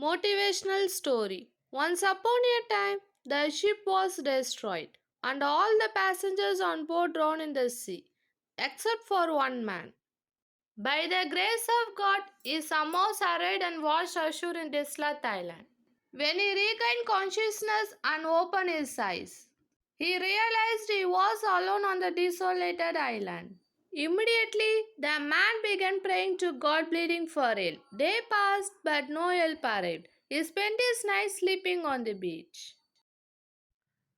Motivational story. Once upon a time, the ship was destroyed, and all the passengers on board drowned in the sea, except for one man. By the grace of God, he somehow survived and washed ashore in desolate island. When he regained consciousness and opened his eyes, he realized he was alone on the desolated island. Immediately, the man began praying to God, pleading for help. Day passed, but no help arrived. He spent his night sleeping on the beach.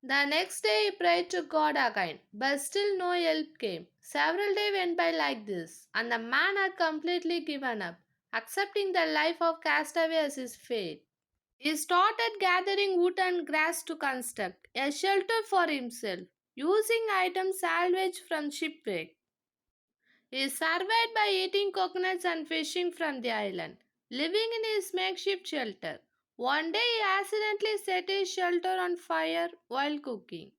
The next day, he prayed to God again, but still no help came. Several days went by like this, and the man had completely given up, accepting the life of castaway as his fate. He started gathering wood and grass to construct a shelter for himself, using items salvaged from shipwreck. He survived by eating coconuts and fishing from the island, living in his makeshift shelter. One day he accidentally set his shelter on fire while cooking.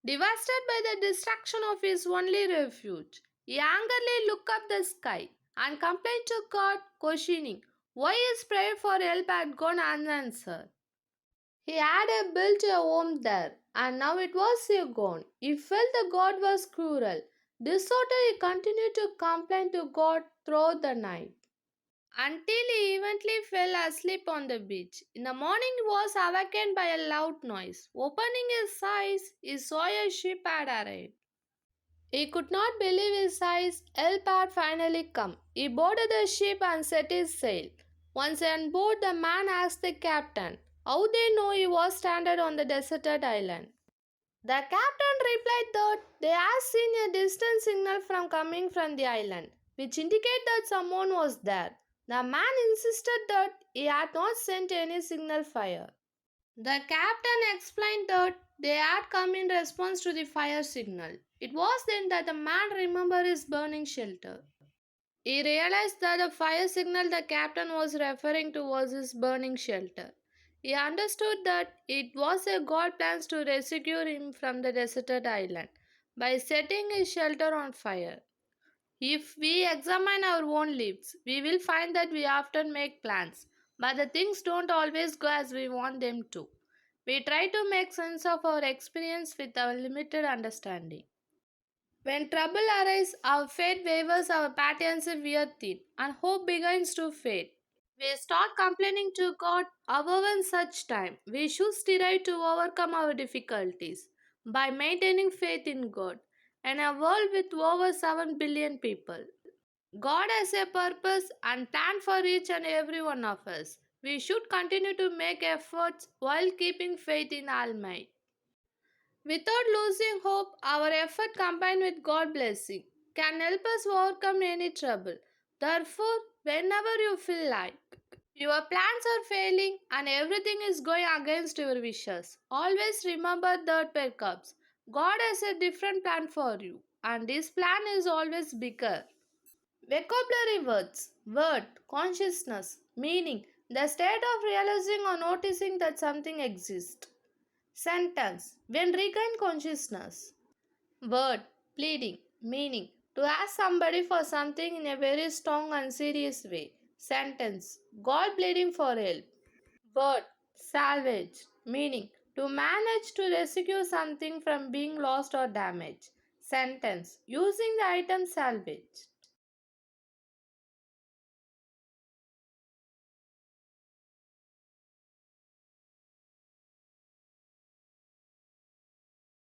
Devastated by the destruction of his only refuge, he angrily looked up the sky and complained to God, questioning why his prayer for help had gone unanswered. He had built a home there, and now it was gone. He felt the God was cruel. Disordered, he continued to complain to God throughout the night until he eventually fell asleep on the beach. In the morning, he was awakened by a loud noise. Opening his eyes, he saw a ship had arrived. He could not believe his eyes. Help had finally come. He boarded the ship and set his sail. Once on board, the man asked the captain how they know he was stranded on the deserted island. The captain replied that they had seen a distant signal coming from the island, which indicated that someone was there. The man insisted that he had not sent any signal fire. The captain explained that they had come in response to the fire signal. It was then that the man remembered his burning shelter. He realized that the fire signal the captain was referring to was his burning shelter. He understood that it was a God plans to rescue him from the deserted island by setting his shelter on fire. If we examine our own lives, we will find that we often make plans, but the things don't always go as we want them to. We try to make sense of our experience with our limited understanding. When trouble arises, our faith wavers, our patience wears thin, and hope begins to fade. We start complaining to God. However, in such time, we should strive to overcome our difficulties by maintaining faith in God. In a world with over 7 billion people, God has a purpose and plan for each and every one of us. We should continue to make efforts while keeping faith in Almighty. Without losing hope, our effort combined with God's blessing can help us overcome any trouble. Therefore, whenever you feel like your plans are failing and everything is going against your wishes, always remember that perhaps God has a different plan for you, and this plan is always bigger. Vocabulary words, word, consciousness, meaning, the state of realizing or noticing that something exists. Sentence, when regain consciousness. Word, pleading, meaning, to ask somebody for something in a very strong and serious way. Sentence, God pleading for help. Word, salvage, meaning, to manage to rescue something from being lost or damaged. Sentence, using the item salvage.